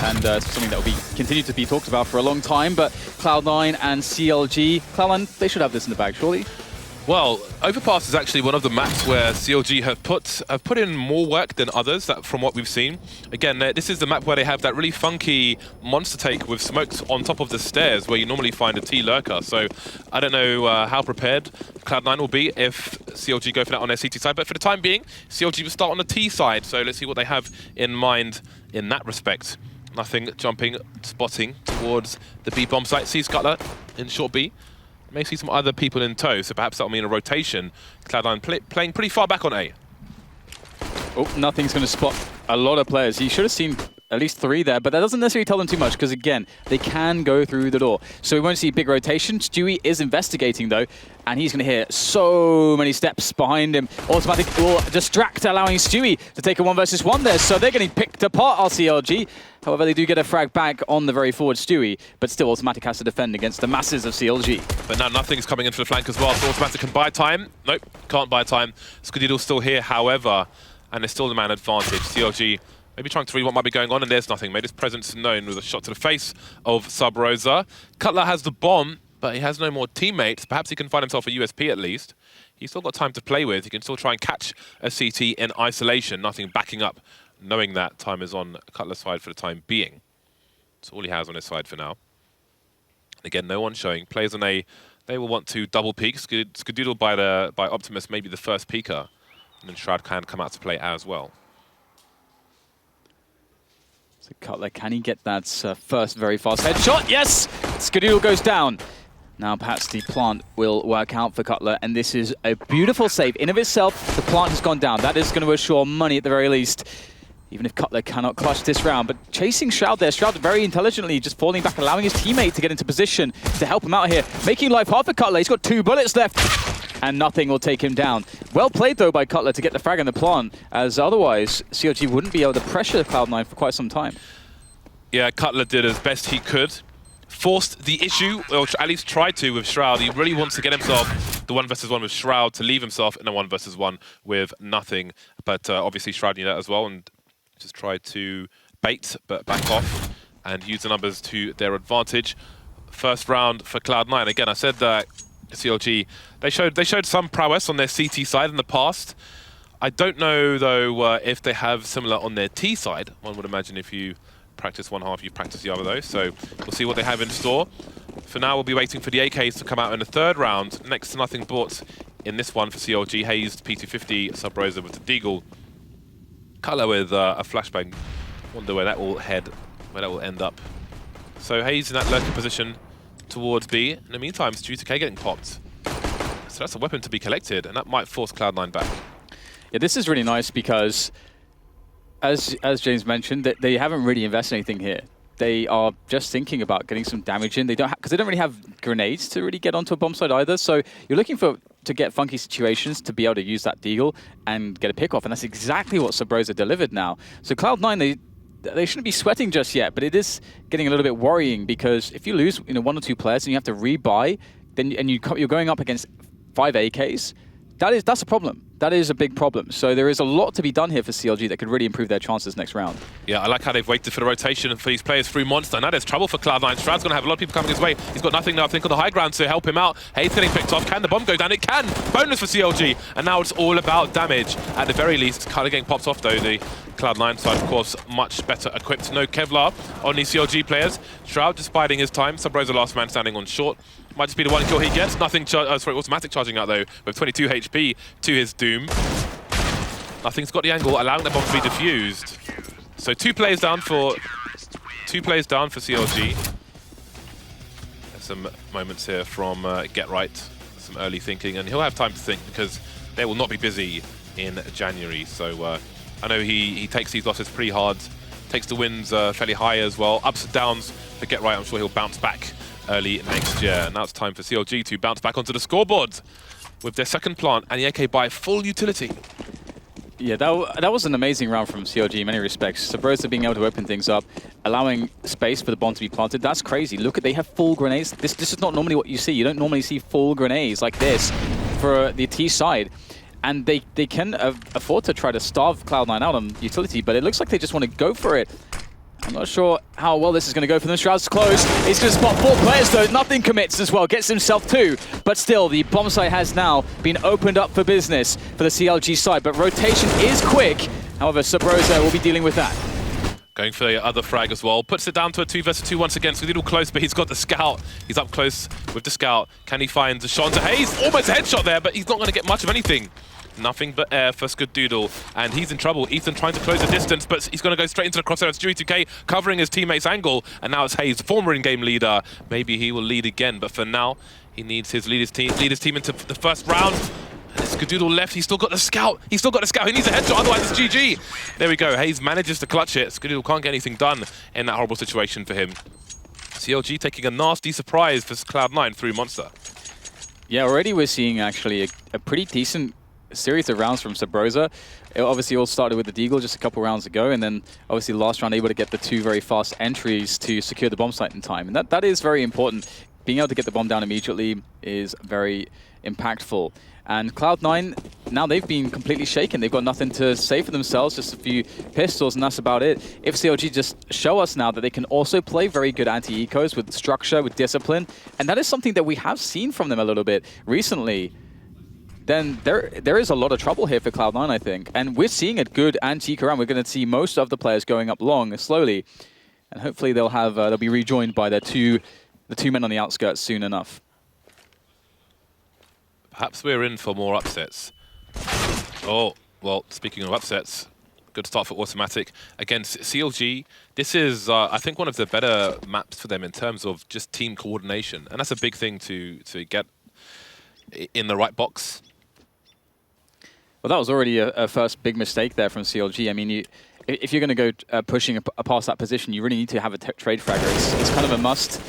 and something that will be continued to be talked about for a long time. But Cloud9 and CLG, Cloud9, they should have this in the bag, surely. Well, Overpass is actually one of the maps where CLG have put in more work than others, from what we've seen. Again, this is the map where they have that really funky monster take with smokes on top of the stairs where you normally find a T lurker. So I don't know how prepared Cloud9 will be if CLG go for that on their CT side. But for the time being, CLG will start on the T side. So let's see what they have in mind in that respect. Nothing jumping, spotting towards the B bomb site. Sees Cutler in short B. May see some other people in tow, so perhaps that'll mean a rotation. Cloud9 playing pretty far back on A. Oh, nothing's going to spot a lot of players. You should have seen at least 3 there, but that doesn't necessarily tell them too much because, again, they can go through the door. So we won't see big rotation. Stewie is investigating, though, and he's going to hear so many steps behind him. Automatic will distract, allowing Stewie to take a 1 versus 1 there. So they're getting picked apart, RCLG. However, they do get a frag back on the very forward Stewie, but still Automatic has to defend against the masses of CLG. But now nothing's coming into the flank as well, so Automatic can buy time. Nope, can't buy time. Squadron's still here, however, and there's still the man advantage. CLG maybe trying to read what might be going on, and there's nothing. Made his presence known with a shot to the face of Sub-Rosa. Cutler has the bomb, but he has no more teammates. Perhaps he can find himself a USP at least. He's still got time to play with. He can still try and catch a CT in isolation. Nothing backing up, knowing that time is on Cutler's side for the time being. That's all he has on his side for now. Again, no one showing. Players on A, they will want to double peek. Skadoodle by Optimus may be the first peeker. And then Shroud can come out to play as well. So Cutler, can he get that first very fast headshot? Yes! Skadoodle goes down. Now perhaps the plant will work out for Cutler, and this is a beautiful save. In of itself, the plant has gone down. That is going to assure money at the very least, even if Cutler cannot clutch this round. But chasing Shroud there, Shroud very intelligently just falling back, allowing his teammate to get into position to help him out here, making life hard for Cutler. He's got 2 bullets left, and nothing will take him down. Well played, though, by Cutler to get the frag in the plant, as otherwise CLG wouldn't be able to pressure Cloud9 for quite some time. Yeah, Cutler did as best he could. Forced the issue, or at least tried to, with Shroud. He really wants to get himself the 1 versus 1 with Shroud to leave himself in a 1 versus 1 with nothing. But obviously Shroud knew that as well and just tried to bait, but back off and use the numbers to their advantage. First round for Cloud9. Again, I said that CLG, they showed some prowess on their CT side in the past. I don't know, though, if they have similar on their T side. One would imagine if you practice one half, you practice the other, though. So we'll see what they have in store. For now, we'll be waiting for the AKs to come out in the 3rd round. Next to nothing bought in this one for CLG. Hazed, P250, Sub-Rosa with the Deagle. Cutler with a flashbang. Wonder where that will end up. So Hayes in that lurking position towards B. In the meantime, Stu2K getting popped. So that's a weapon to be collected, and that might force Cloud9 back. Yeah, this is really nice because, as James mentioned, that they haven't really invested anything here. They are just thinking about getting some damage in. They don't because they don't really have grenades to really get onto a bomb site either. So you're looking to get funky situations to be able to use that deagle and get a pick off, and that's exactly what Sub-Rosa delivered now. So Cloud9, they shouldn't be sweating just yet, but it is getting a little bit worrying because if you lose 1 or 2 players and you have to rebuy, then you're going up against 5 AKs. That's a problem. That is a big problem. So there is a lot to be done here for CLG that could really improve their chances next round. Yeah, I like how they've waited for the rotation for these players through Monster. Now there's trouble for Cloud9. Shroud's going to have a lot of people coming his way. He's got nothing now, I think, on the high ground to help him out. Hayes getting picked off. Can the bomb go down? It can! Bonus for CLG. And now it's all about damage. At the very least, kind of getting popped off, though. The Cloud9 side, of course, much better equipped. No Kevlar on these CLG players. Shroud just biding his time. Sub-Rosa last man standing on short. Might just be the 1 kill he gets. Nothing, automatic charging out, though, with 22 HP to his doom. Nothing's got the angle, allowing the bomb to be defused. So 2 players down for CLG. There's some moments here from Get Right, some early thinking, and he'll have time to think because they will not be busy in January. So I know he takes these losses pretty hard, takes the wins fairly high as well. Ups and downs for Get Right. I'm sure he'll bounce back early next year. And now it's time for CLG to bounce back onto the scoreboard with their 2nd plant and the AK by full utility. Yeah, that was an amazing round from CLG in many respects. Sub-Rosa being able to open things up, allowing space for the bomb to be planted. That's crazy. Look, they have full grenades. This is not normally what you see. You don't normally see full grenades like this for the T side. And they can afford to try to starve Cloud9 out on utility, but it looks like they just want to go for it. I'm not sure how well this is going to go for them. Shroud's close. He's going to spot 4 players though. Nothing commits as well. Gets himself 2. But still, the bomb site has now been opened up for business for the CLG side. But rotation is quick. However, Subrosa will be dealing with that. Going for the other frag as well. Puts it down to a 2 versus 2 once again. So a little close, but he's got the scout. He's up close with the scout. Can he find a shot into Hayes? Almost a headshot there, but he's not going to get much of anything. Nothing but air for Skadoodle, and he's in trouble. Ethan trying to close the distance, but he's going to go straight into the crosshair. It's Stewie2K covering his teammate's angle, and now it's Hayes, former in-game leader. Maybe he will lead again, but for now, he needs his lead his team into the first round. And Skadoodle left. He's still got the scout. He needs a headshot, otherwise it's GG. There we go. Hayes manages to clutch it. Skadoodle can't get anything done in that horrible situation for him. CLG taking a nasty surprise for Cloud9 through Monster. Yeah, already we're seeing actually a pretty decent series of rounds from Subrosa. It obviously all started with the Deagle just a couple rounds ago, and then obviously last round able to get the 2 very fast entries to secure the bomb site in time. And that is very important. Being able to get the bomb down immediately is very impactful. And Cloud9, now they've been completely shaken. They've got nothing to say for themselves, just a few pistols, and that's about it. If CLG just show us now that they can also play very good anti-ecos with structure, with discipline, and that is something that we have seen from them a little bit recently, then there is a lot of trouble here for Cloud9, I think. And we're seeing a good anti-eco round. We're going to see most of the players going up long slowly, and hopefully they'll be rejoined by the two men on the outskirts soon enough. Perhaps we're in for more upsets. Oh, well, speaking of upsets, good start for Automatic against CLG. This is, I think, one of the better maps for them in terms of just team coordination. And that's a big thing to get in the right box. Well, that was already a first big mistake there from CLG. I mean, if you're going to go pushing past that position, you really need to have a trade fragger. It's kind of a must.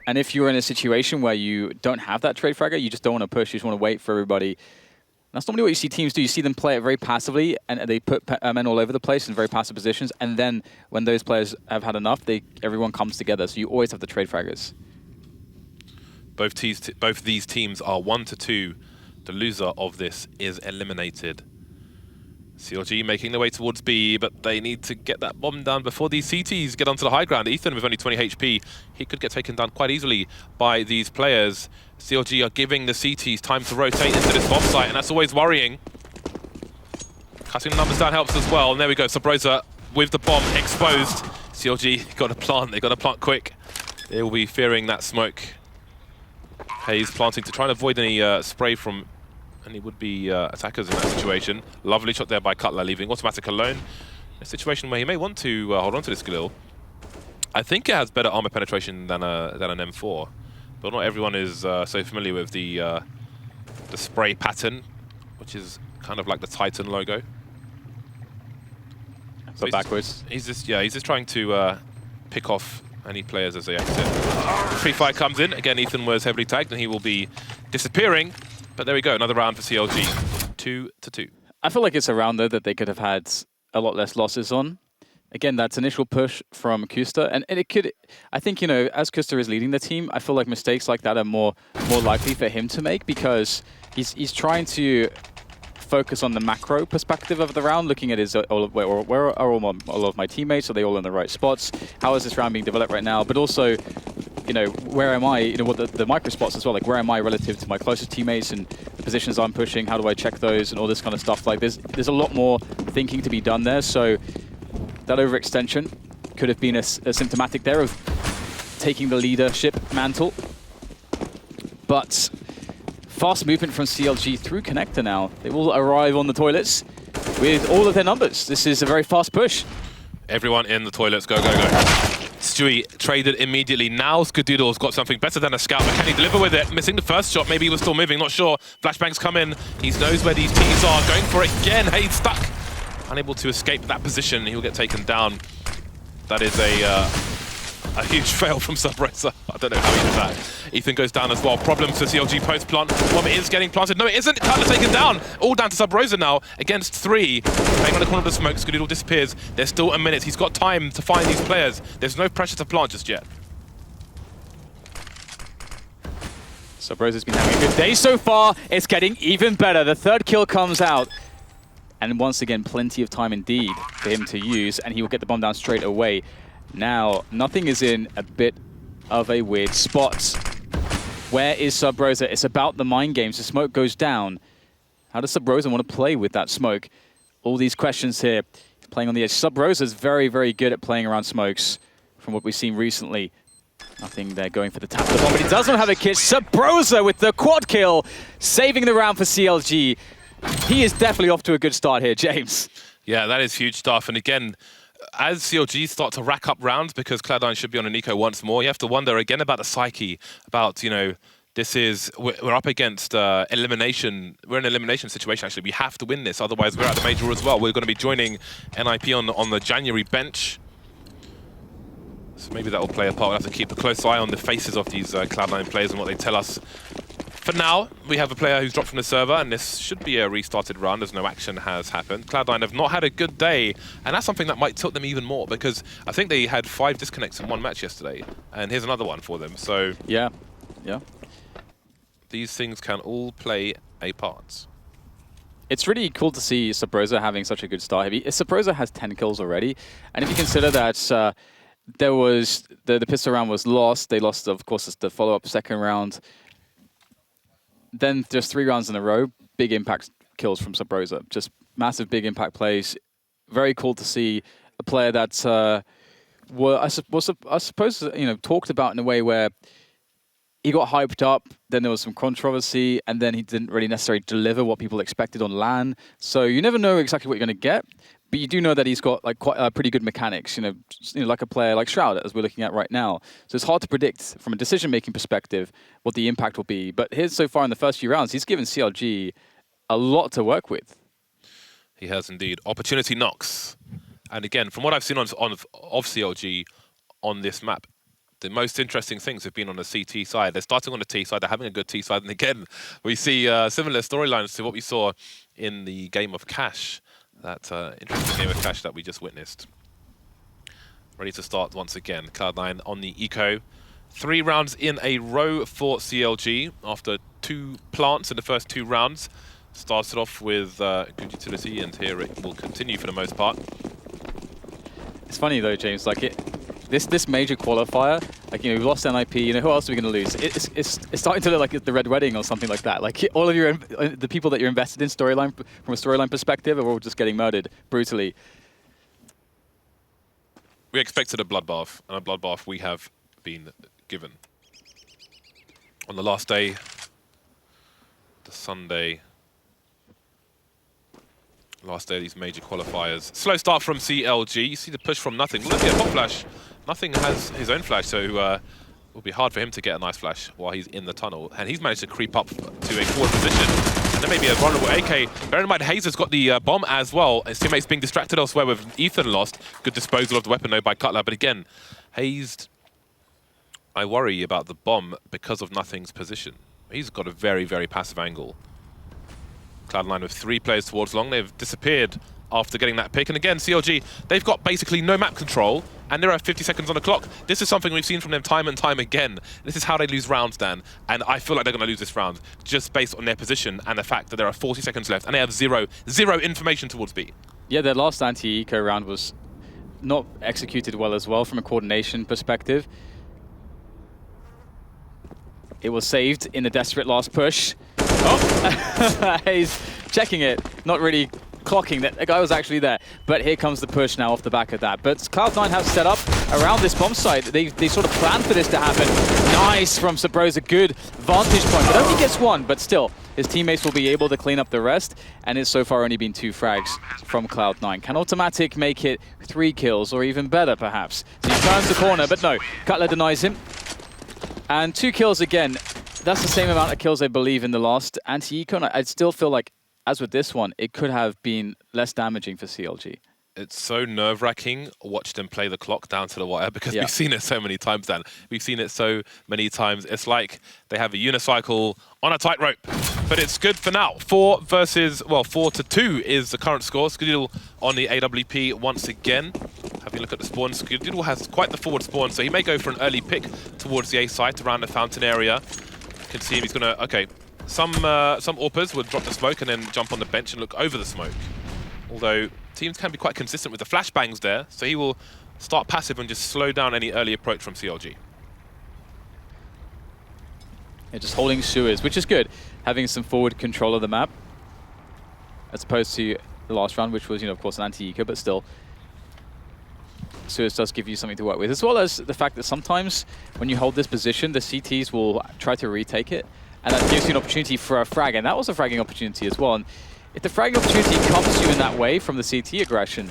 And if you're in a situation where you don't have that trade fragger, you just don't want to push, you just want to wait for everybody. That's normally what you see teams do. You see them play it very passively, and they put men all over the place in very passive positions, and then when those players have had enough, everyone comes together. So you always have the trade fraggers. Both these teams are 1-2. The loser of this is eliminated. CLG making their way towards B, but they need to get that bomb down before these CTs get onto the high ground. Ethan with only 20 HP, he could get taken down quite easily by these players. CLG are giving the CTs time to rotate into this bomb site, and that's always worrying. Cutting the numbers down helps as well, and there we go. Subrosa with the bomb exposed. CLG got to plant, they got to plant quick. They will be fearing that smoke. Hayes planting to try and avoid any spray from any would-be attackers in that situation. Lovely shot there by Cutler, leaving Automatic alone. A situation where he may want to hold on to this Galil. I think it has better armor penetration than an M4, but not everyone is so familiar with the spray pattern, which is kind of like the Titan logo. So backwards. He's just trying to pick off any players as they exit. Free fire comes in. Again, Ethan was heavily tagged, and he will be disappearing. But there we go, another round for CLG. 2-2. I feel like it's a round, though, that they could have had a lot less losses on. Again, that's initial push from Kusta. And it could, I think, you know, as Kusta is leading the team, I feel like mistakes like that are more likely for him to make, because he's trying to focus on the macro perspective of the round, looking at his where are all of my teammates? Are they all in the right spots? How is this round being developed right now? But also, you know, where am I? You know, what the micro spots as well. Like, where am I relative to my closest teammates and the positions I'm pushing? How do I check those and all this kind of stuff? Like, there's a lot more thinking to be done there. So that overextension could have been a symptomatic there of taking the leadership mantle. But fast movement from CLG through connector now. They will arrive on the toilets with all of their numbers. This is a very fast push. Everyone in the toilets, go, go, go. Stewie traded immediately. Now Skadoodle's got something better than a scout, but can he deliver with it? Missing the first shot, maybe he was still moving, not sure. Flashbangs come in, he knows where these teams are, going for it again. Hayes stuck, unable to escape that position. He'll get taken down. That is a huge fail from Subrosa. I don't know how he did that. Ethan goes down as well. Problems for CLG post-plant. Bomb is getting planted. No, it isn't. Cutler taken down. All down to Subrosa now against 3. Playing on the corner of the smoke. Skadoodle disappears. There's still a minute. He's got time to find these players. There's no pressure to plant just yet. Subrosa's been having a good day so far. It's getting even better. The third kill comes out. And once again, plenty of time indeed for him to use, and he will get the bomb down straight away. Now, Nothing is in a bit of a weird spot. Where is Sub Rosa? It's about the mind games. The smoke goes down. How does Sub Rosa want to play with that smoke? All these questions here. Playing on the edge. Sub Rosa is very, very good at playing around smokes from what we've seen recently. Nothing there going for the tap of the bomb, but he does not have a kill. Sub Rosa with the quad kill, saving the round for CLG. He is definitely off to a good start here, James. Yeah, that is huge stuff. And again, as CLG start to rack up rounds, because Cloud9 should be on an eco once more, you have to wonder again about the psyche, about, you know, we're up against elimination. We're in an elimination situation, actually. We have to win this, otherwise we're at the major as well. We're going to be joining NIP on the January bench. So maybe that will play a part. We'll have to keep a close eye on the faces of these Cloud9 players and what they tell us. For now, we have a player who's dropped from the server, and this should be a restarted round as no action has happened. Cloud9 have not had a good day, and that's something that might tilt them even more, because I think they had 5 disconnects in one match yesterday, and here's another one for them. So yeah. These things can all play a part. It's really cool to see Sub Rosa having such a good start. Sub Rosa has 10 kills already, and if you consider that there was the pistol round was lost, they lost, of course, the follow-up second round. Then just 3 rounds in a row, big impact kills from Sub Rosa. Just massive big impact plays. Very cool to see a player that I suppose you know, talked about in a way where he got hyped up, then there was some controversy, and then he didn't really necessarily deliver what people expected on LAN. So you never know exactly what you're going to get, but you do know that he's got like quite pretty good mechanics, you know, like a player like Shroud, as we're looking at right now. So it's hard to predict from a decision-making perspective what the impact will be. But here so far in the first few rounds, he's given CLG a lot to work with. He has indeed. Opportunity knocks. And again, from what I've seen of CLG on this map, the most interesting things have been on the CT side. They're starting on the T side, they're having a good T side, and again, we see similar storylines to what we saw in the game of Cash, that interesting game of Cash that we just witnessed. Ready to start once again. Cloud9 on the eco. 3 rounds in a row for CLG after 2 plants in the first 2 rounds. Started off with good utility, and here it will continue for the most part. It's funny though, James, like this major qualifier, like, you know, we lost NIP, you know, who else are we going to lose? It's starting to look like the Red Wedding or something like that. Like, all of the people that you're invested in storyline, from a storyline perspective, are all just getting murdered brutally. We expected a bloodbath, and a bloodbath we have been given. On the last day, the Sunday, last day of these major qualifiers. Slow start from CLG. You see the push from Nothing. Look at Pop Flash. Nothing has his own flash, so it will be hard for him to get a nice flash while he's in the tunnel. And he's managed to creep up to a forward position. And there may be a vulnerable AK. Bear in mind, Hayes has got the bomb as well. His teammates being distracted elsewhere with Ethan lost. Good disposal of the weapon, though, by Cutler. But again, Hayes, I worry about the bomb because of Nothing's position. He's got a very, very passive angle. Cloud9 with 3 players towards long. They've disappeared after getting that pick. And again, CLG, they've got basically no map control, and there are 50 seconds on the clock. This is something we've seen from them time and time again. This is how they lose rounds, Dan. And I feel like they're going to lose this round just based on their position and the fact that there are 40 seconds left, and they have zero information towards B. Yeah, their last anti-eco round was not executed well as well from a coordination perspective. It was saved in the desperate last push. Oh! He's checking it, not really clocking that the guy was actually there. But here comes the push now off the back of that. But Cloud9 have set up around this bomb site. They sort of planned for this to happen. Nice from Sub Rosa, good vantage point. But only gets 1, but still, his teammates will be able to clean up the rest. And it's so far only been 2 frags from Cloud9. Can automatic make it 3 kills, or even better, perhaps? So he turns the corner, but no, Cutler denies him. And 2 kills again. That's the same amount of kills, I believe, in the last anti-eco. I'd still feel like, as with this one, it could have been less damaging for CLG. It's so nerve-wracking. Watch them play the clock down to the wire, because we've seen it so many times, Dan. We've seen it so many times. It's like they have a unicycle on a tightrope. But it's good for now. 4-2 is the current score. Squiddiddle on the AWP once again. Having a look at the spawn, Squiddiddle has quite the forward spawn, so he may go for an early pick towards the A site around the fountain area. You can see him, he's gonna, okay. Some AWPers would drop the smoke and then jump on the bench and look over the smoke. Although teams can be quite consistent with the flashbangs there, so he will start passive and just slow down any early approach from CLG. Yeah, just holding sewers, which is good. Having some forward control of the map, as opposed to the last round, which was, of course, an anti-eco, but still. Sewers does give you something to work with, as well as the fact that sometimes when you hold this position, the CTs will try to retake it, and that gives you an opportunity for a frag, and that was a fragging opportunity as well. And if the fragging opportunity comes to you in that way from the CT aggression,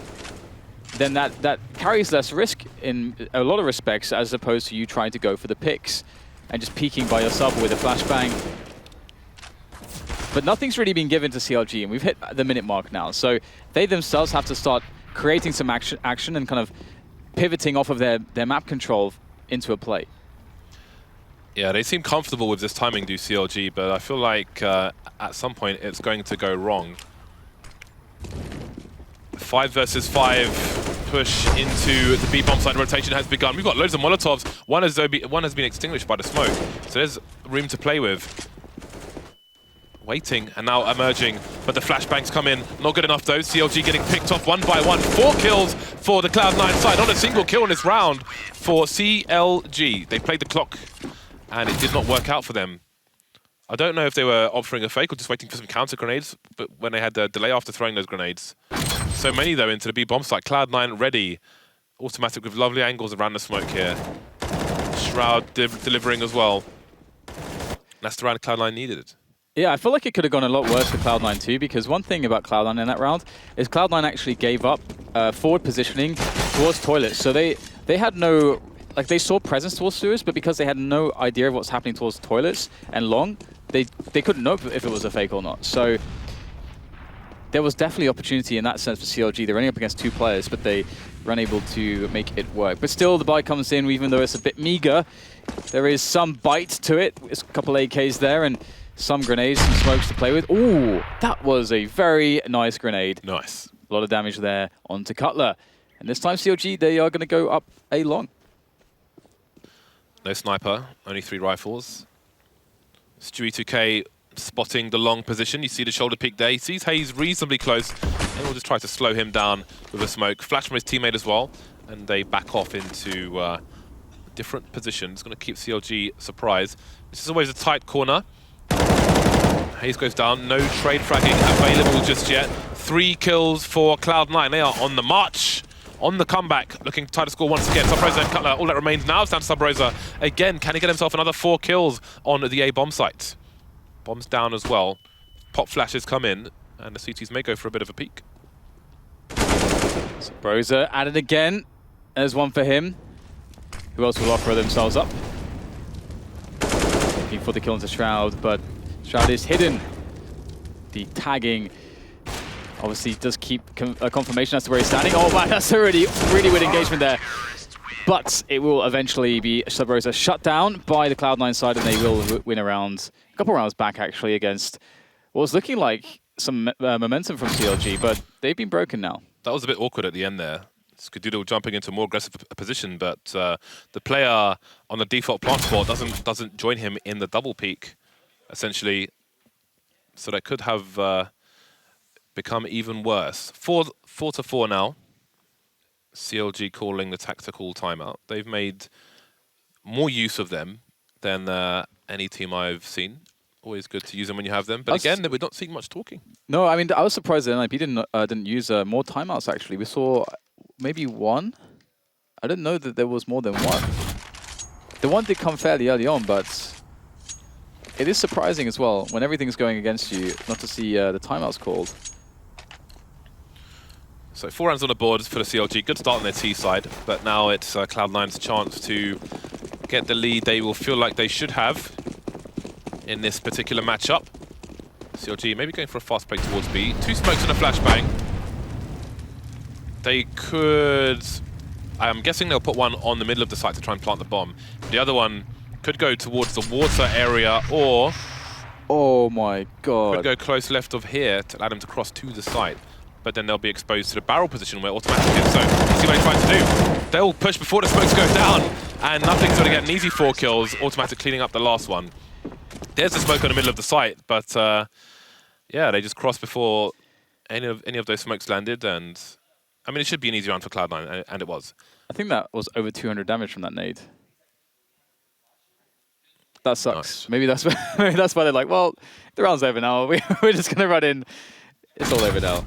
then that carries less risk in a lot of respects, as opposed to you trying to go for the picks and just peeking by yourself with a flashbang. But nothing's really been given to CLG, and we've hit the minute mark now, so they themselves have to start creating some action and kind of pivoting off of their map control into a play. Yeah, they seem comfortable with this timing, do CLG, but I feel like at some point it's going to go wrong. 5 versus 5 push into the B bomb side rotation has begun. We've got loads of Molotovs. One has been extinguished by the smoke, so there's room to play with. Waiting and now emerging, but the flashbangs come in. Not good enough though. CLG getting picked off one by one. 4 kills for the Cloud9 side. Not a single kill in this round for CLG. They played the clock and it did not work out for them. I don't know if they were offering a fake or just waiting for some counter grenades, but when they had the delay after throwing those grenades. So many though into the B bomb site. Cloud9 ready. Automatic with lovely angles around the smoke here. Shroud delivering as well. That's the round Cloud9 needed. Yeah, I feel like it could have gone a lot worse for Cloud9 too, because one thing about Cloud9 in that round is Cloud9 actually gave up forward positioning towards toilets. So they had no, like they saw presence towards sewers, but because they had no idea of what's happening towards toilets and long, they couldn't know if it was a fake or not. So there was definitely opportunity in that sense for CLG. They're running up against 2 players, but they were unable to make it work. But still, the buy comes in, even though it's a bit meager. There is some bite to it. It's a couple AKs there, and some grenades, some smokes to play with. Ooh, that was a very nice grenade. Nice. A lot of damage there onto Cutler. And this time CLG, they are going to go up a long. No sniper, only 3 rifles. Stewie2K spotting the long position. You see the shoulder peek there. He sees Hayes reasonably close, and we'll just try to slow him down with a smoke. Flash from his teammate as well, and they back off into different positions. It's going to keep CLG surprised. This is always a tight corner. Hayes goes down, no trade fragging available just yet. 3 kills for Cloud9. They are on the march, on the comeback, looking to try to score once again. Subrosa and Cutler, all that remains now is down to Subrosa. Again, can he get himself another 4 kills on the A bomb site? Bombs down as well. Pop flashes come in, and the CTs may go for a bit of a peek. Subrosa added again. There's one for him. Who else will offer themselves up? Looking for the kill into Shroud, but Shroud is hidden. The tagging obviously does keep a confirmation as to where he's standing. Oh man, that's a really weird engagement there. But it will eventually be Subrosa shut down by the Cloud9 side, and they will win a couple rounds back actually against what was looking like some momentum from CLG, but they've been broken now. That was a bit awkward at the end there. Skadoodle jumping into a more aggressive position, but the player on the default plant spot doesn't join him in the double peak, essentially. So that could have become even worse. 4-4 now. CLG calling the tactical timeout. They've made more use of them than any team I've seen. Always good to use them when you have them. But again, we're not seeing much talking. No, I mean, I was surprised that NIP didn't use more timeouts, actually. We saw maybe 1. I didn't know that there was more than 1. The 1 did come fairly early on, but it is surprising as well, when everything's going against you, not to see the timeouts called. So 4 rounds on the board for the CLG. Good start on their T side, but now it's Cloud9's chance to get the lead they will feel like they should have in this particular matchup. CLG maybe going for a fast break towards B. 2 smokes and a flashbang. They could... I'm guessing they'll put one on the middle of the site to try and plant the bomb. The other one could go towards the water area, or... Oh my god. Could go close left of here to allow them to cross to the site. But then they'll be exposed to the barrel position where automatic is. So see what he's trying to do. They'll push before the smokes go down, and nothing's going to get an easy 4 kills. Automatic cleaning up the last one. There's the smoke in the middle of the site, but yeah, they just cross before any of those smokes landed, and I mean, it should be an easy round for Cloud9, and it was. I think that was over 200 damage from that nade. That sucks. Nice. Maybe that's maybe that's why they're like, well, the round's over now. We're just gonna run in. It's all over now.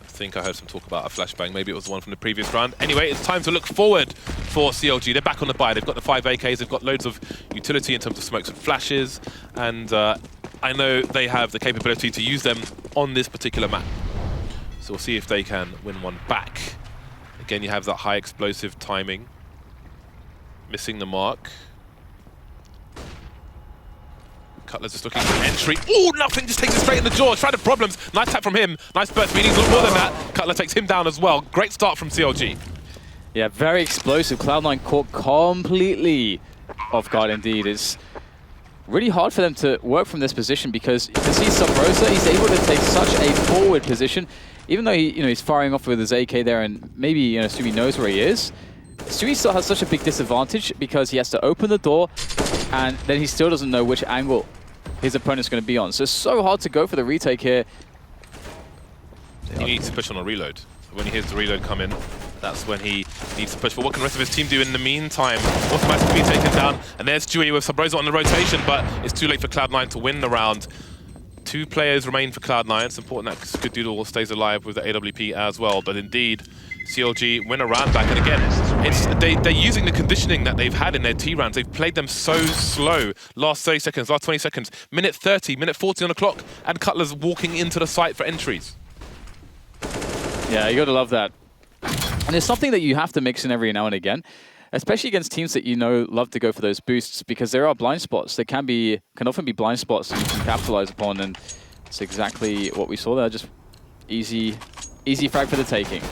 I think I heard some talk about a flashbang. Maybe it was the one from the previous round. Anyway, it's time to look forward for CLG. They're back on the buy. They've got the 5 AKs. They've got loads of utility in terms of smokes and flashes, and I know they have the capability to use them on this particular map. So we'll see if they can win one back. Again, you have that high explosive timing. Missing the mark. Cutler's just looking for entry. Oh, nothing, just takes it straight in the jaw. Try the problems. Nice tap from him. Nice burst, but he needs a little more than that. Cutler takes him down as well. Great start from CLG. Yeah, very explosive. Cloud9 caught completely off guard indeed. It's really hard for them to work from this position because you can see Subrosa, he's able to take such a forward position. Even though he's firing off with his AK there and maybe Sui knows where he is, Sui still has such a big disadvantage because he has to open the door and then he still doesn't know which angle his opponent's going to be on. So it's so hard to go for the retake here. He needs to push on a reload. When he hears the reload come in, that's when he needs to push. But what can the rest of his team do in the meantime? Automatically taken down. And there's Stewie with Subrosa on the rotation, but it's too late for Cloud9 to win the round. 2 players remain for Cloud9. It's important that Skadoodle stays alive with the AWP as well. But indeed, CLG win a round back. And again, they're using the conditioning that they've had in their T rounds. They've played them so slow. Last 30 seconds, last 20 seconds, minute 30, minute 40 on the clock, and Cutler's walking into the site for entries. Yeah, you gotta love that. And it's something that you have to mix in every now and again, especially against teams that love to go for those boosts, because there are blind spots. There can often be blind spots that you can capitalize upon, and it's exactly what we saw there. Just easy frag for the taking.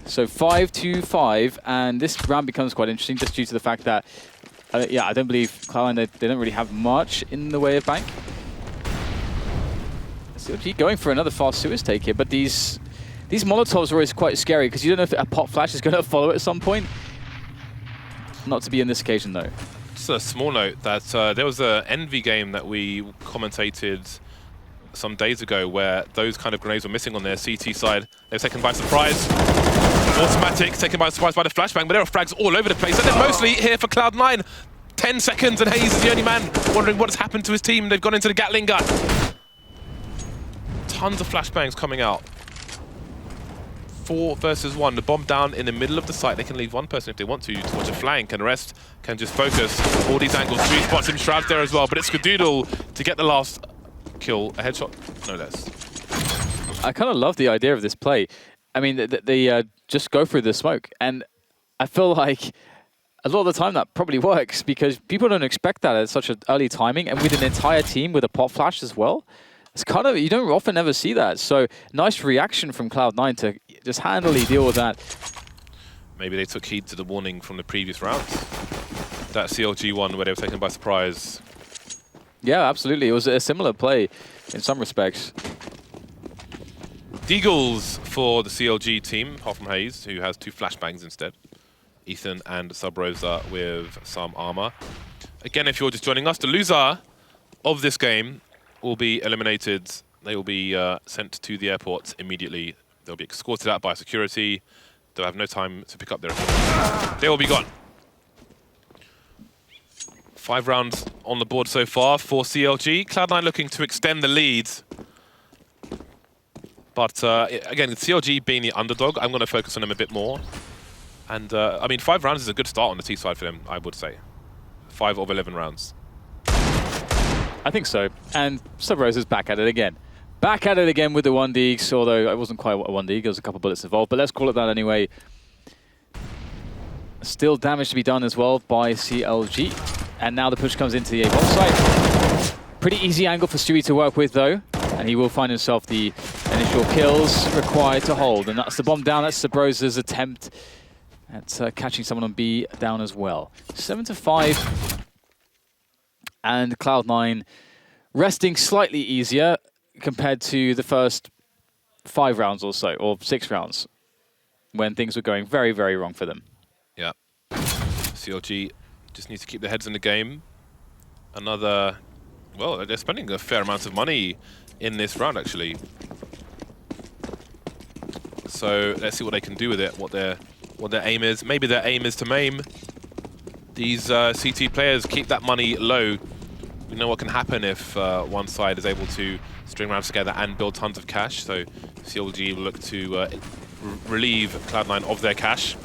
So 5-2-5, and this round becomes quite interesting just due to the fact that, I don't believe Cloud9, they don't really have much in the way of bank. CLG going for another fast sewers take here, but these Molotovs are always quite scary because you don't know if a pop flash is going to follow at some point. Not to be in this occasion, though. Just a small note that there was an EnVy game that we commentated some days ago where those kind of grenades were missing on their CT side. They were taken by surprise. Automatic, taken by surprise by the flashbang, but there are frags all over the place. And they're mostly here for Cloud9. 10 seconds and Hayes is the only man wondering what has happened to his team. They've gone into the Gatling gun. Tons of flashbangs coming out. 4 versus 1. The bomb down in the middle of the site. They can leave one person if they want to watch a flank, and the rest can just focus. All these angles. 3 spots him, Shroud there as well, but it's Skadoodle to get the last kill. A headshot, no less. I kind of love the idea of this play. I mean, they just go through the smoke, and I feel like a lot of the time that probably works because people don't expect that at such an early timing, and with an entire team with a pop flash as well. It's kind of, you don't often ever see that. So nice reaction from Cloud9 to just handily deal with that. Maybe they took heed to the warning from the previous rounds. That CLG one where they were taken by surprise. Yeah, absolutely. It was a similar play in some respects. Deagles for the CLG team, apart from Hayes, who has 2 flashbangs instead. Ethan and Subrosa with some armor. Again, if you're just joining us, the loser of this game will be eliminated. They will be sent to the airport immediately. They'll be escorted out by security. They'll have no time to pick up their equipment. They will be gone. 5 rounds on the board so far for CLG. Cloud9 looking to extend the lead. But again, CLG being the underdog, I'm going to focus on them a bit more. And I mean, 5 rounds is a good start on the T side for them, I would say. 5 of 11 rounds. I think so. And Subrosa's back at it again. Back at it again with the 1Ds, although it wasn't quite a 1D, there was a couple bullets involved, but let's call it that anyway. Still damage to be done as well by CLG. And now the push comes into the A bomb site. Pretty easy angle for Stewie to work with, though. And he will find himself the initial kills required to hold. And that's the bomb down. That's Subrosa's attempt at catching someone on B down as well. 7-5. And Cloud9 resting slightly easier compared to the first 5 rounds or so, or 6 rounds, when things were going very, very wrong for them. Yeah. CLG just needs to keep their heads in the game. Another Well, they're spending a fair amount of money in this round, actually. So let's see what they can do with it, what their aim is. Maybe their aim is to maim these CT players, keep that money low. We know what can happen if one side is able to string rounds together and build tons of cash. So CLG will look to relieve Cloud9 of their cash.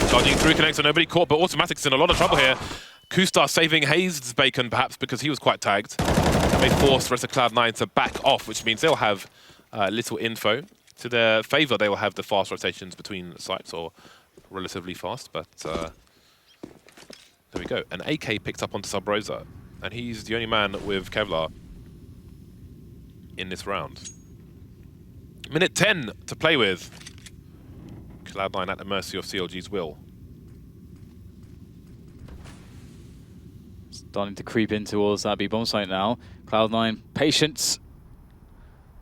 Charging through, connects, so nobody caught, but automatic's in a lot of trouble here. Kustar saving Hayes' bacon, perhaps, because he was quite tagged. And they force the rest of Cloud9 to back off, which means they'll have little info. To their favor, they will have the fast rotations between sites, or relatively fast, but there we go. An AK picked up onto Sub Rosa, and he's the only man with Kevlar in this round. Minute 10 to play with. Cloud9 at the mercy of CLG's will. Starting to creep in towards that B bomb site now. Cloud9, patience.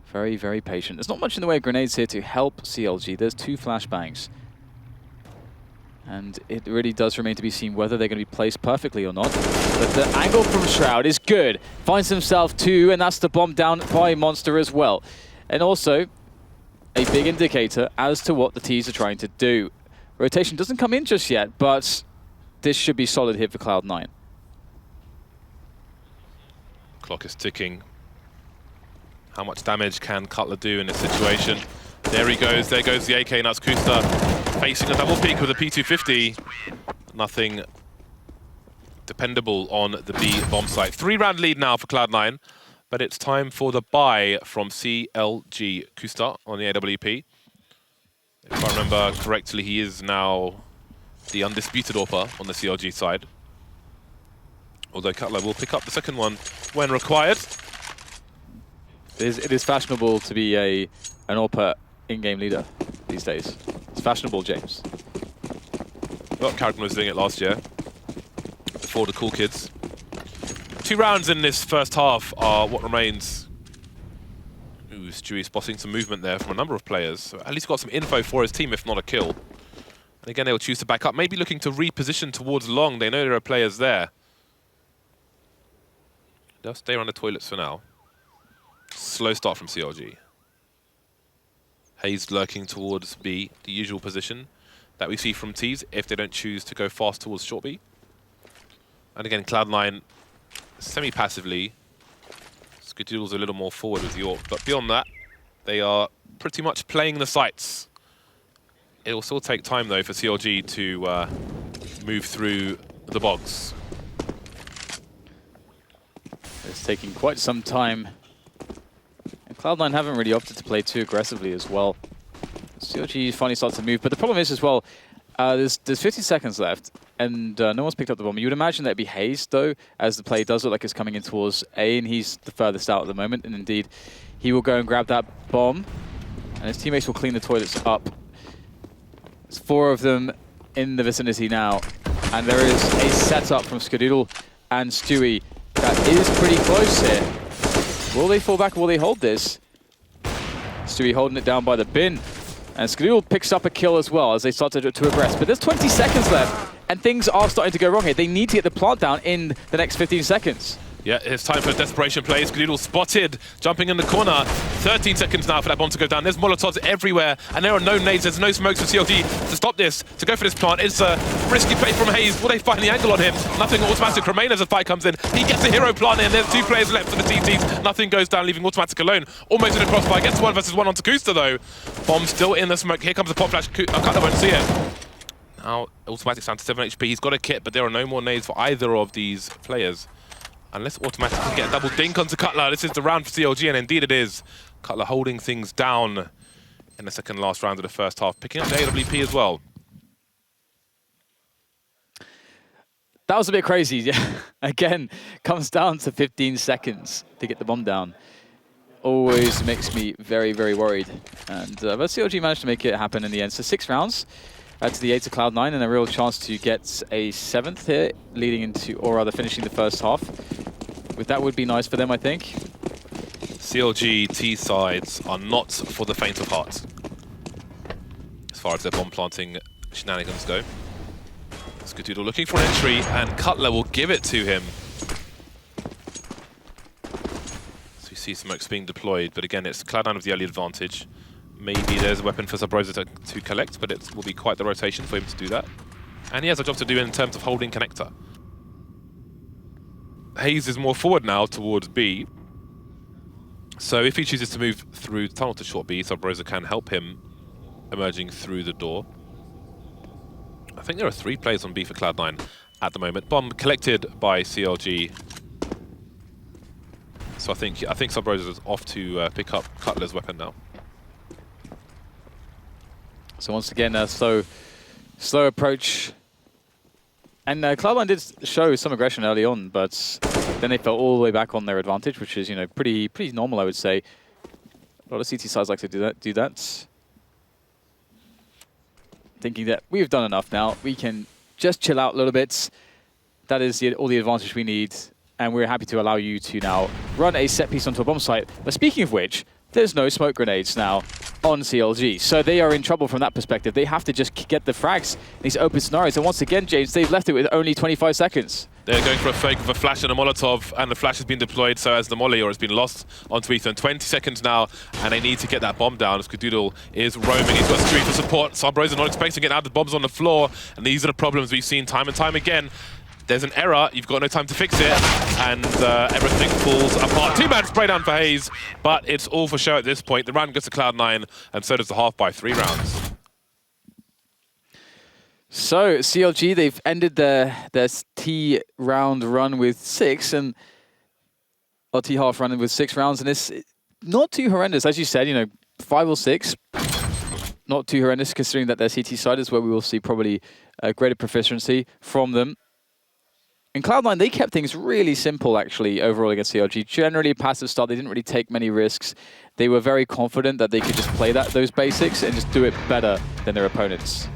Very, very patient. There's not much in the way of grenades here to help CLG. There's 2 flashbangs. And it really does remain to be seen whether they're going to be placed perfectly or not. But the angle from Shroud is good. Finds himself 2, and that's the bomb down by Monster as well. And also, a big indicator as to what the T's are trying to do. Rotation doesn't come in just yet, but this should be solid hit for Cloud9. Clock is ticking. How much damage can Cutler do in this situation? There he goes. There goes the AK. Now it's Kusta facing a double peek with a P250. Nothing dependable on the B bomb site. 3-round lead now for Cloud9, but it's time for the buy from CLG. Kusta on the AWP. If I remember correctly, he is now the undisputed AWPer on the CLG side. Although Cutler will pick up the second one when required. It is fashionable to be an AWPer in-game leader these days. It's fashionable, James. Well, Carrigan was doing it last year, before the cool kids. 2 rounds in this first half are what remains. Ooh, Stewie spotting some movement there from a number of players. So at least got some info for his team, if not a kill. And again, they'll choose to back up, maybe looking to reposition towards long. They know there are players there. They'll stay around the toilets for now. Slow start from CLG. Hayes lurking towards B, the usual position that we see from T's if they don't choose to go fast towards short B. And again, Cloud9 semi-passively. Skadoodle's a little more forward with York, but beyond that, they are pretty much playing the sites. It will still take time, though, for CLG to move through the bogs. It's taking quite some time. And Cloud9 haven't really opted to play too aggressively as well. CLG finally starts to move, but the problem is as well, there's 50 seconds left, and no one's picked up the bomb. You would imagine that'd be Hayes, though, as the play does look like it's coming in towards A, and he's the furthest out at the moment, and indeed, he will go and grab that bomb, and his teammates will clean the toilets up. There's 4 of them in the vicinity now, and there is a setup from Skadoodle and Stewie that is pretty close here. Will they fall back or will they hold this? Stewie holding it down by the bin. And Skadoodle picks up a kill as well as they start to aggress. But there's 20 seconds left, and things are starting to go wrong here. They need to get the plant down in the next 15 seconds. Yeah, it's time for a desperation play. Skadoodle spotted, jumping in the corner. 13 seconds now for that bomb to go down. There's Molotovs everywhere, and there are no nades. There's no smokes for CLG to stop this, to go for this plant. It's a risky play from Hayes. Will they find the angle on him? Nothing. Automatic remain as the fight comes in. He gets a hero plant in. There's 2 players left for the TTs. Nothing goes down, leaving Automatic alone. Almost in a crossfire. Gets 1 versus 1 onto Kusta, though. Bomb still in the smoke. Here comes the pop flash. Cutler won't see it. Now, Automatic's down to 7 HP. He's got a kit, but there are no more nades for either of these players. Unless Automatic can get a double dink onto Cutler. This is the round for CLG, and indeed it is. Cutler holding things down in the second last round of the first half, picking up the AWP as well. That was a bit crazy. Yeah. Again, comes down to 15 seconds to get the bomb down. Always makes me very, very worried. And but CLG managed to make it happen in the end. So 6 rounds to the 8 of Cloud9, and a real chance to get a 7th here, leading into, or rather finishing the first half. With that would be nice for them, I think. CLG T sides are not for the faint of heart, as far as their bomb planting shenanigans go. Skadoodle looking for an entry, and Cutler will give it to him. see smokes being deployed, but again, it's Cloud9 with the early advantage. Maybe there's a weapon for Subrosa to collect, but it will be quite the rotation for him to do that. And he has a job to do in terms of holding connector. Hayes is more forward now towards B. So if he chooses to move through the tunnel to short B, Subrosa can help him emerging through the door. I think there are 3 players on B for Cloud9 at the moment. Bomb collected by CLG. So I think Subrosa is off to pick up Cutler's weapon now. So once again, a slow approach. And Cloud9 did show some aggression early on, but then they fell all the way back on their advantage, which is, you know, pretty normal, I would say. A lot of CT sides like to do that. Thinking that we've done enough now, we can just chill out a little bit. That is all the advantage we need, and we're happy to allow you to now run a set piece onto a bomb site. But speaking of which, there's no smoke grenades now on CLG, so they are in trouble from that perspective. They have to just get the frags in these open scenarios, and once again, James, they've left it with only 25 seconds. They're going for a fake with a flash and a Molotov, and the flash has been deployed so as the molly, or has been lost onto Ethan. 20 seconds now, and they need to get that bomb down. Skadoodle is roaming. He's got Street for support. Subrosa not expecting it out. The bomb's on the floor, and these are the problems we've seen time and time again. There's an error, you've got no time to fix it, and everything falls apart. 2-man spray down for Hayes, but it's all for show at this point. The round goes to Cloud9, and so does the half by 3 rounds. So CLG, they've ended their T round run with 6, or T half run with 6 rounds, and it's not too horrendous. As you said, you know, 5 or 6, not too horrendous considering that their CT side is where we will see probably a greater proficiency from them. In Cloud9, they kept things really simple, actually, overall against CLG. Generally, passive start, they didn't really take many risks. They were very confident that they could just play those basics and just do it better than their opponents.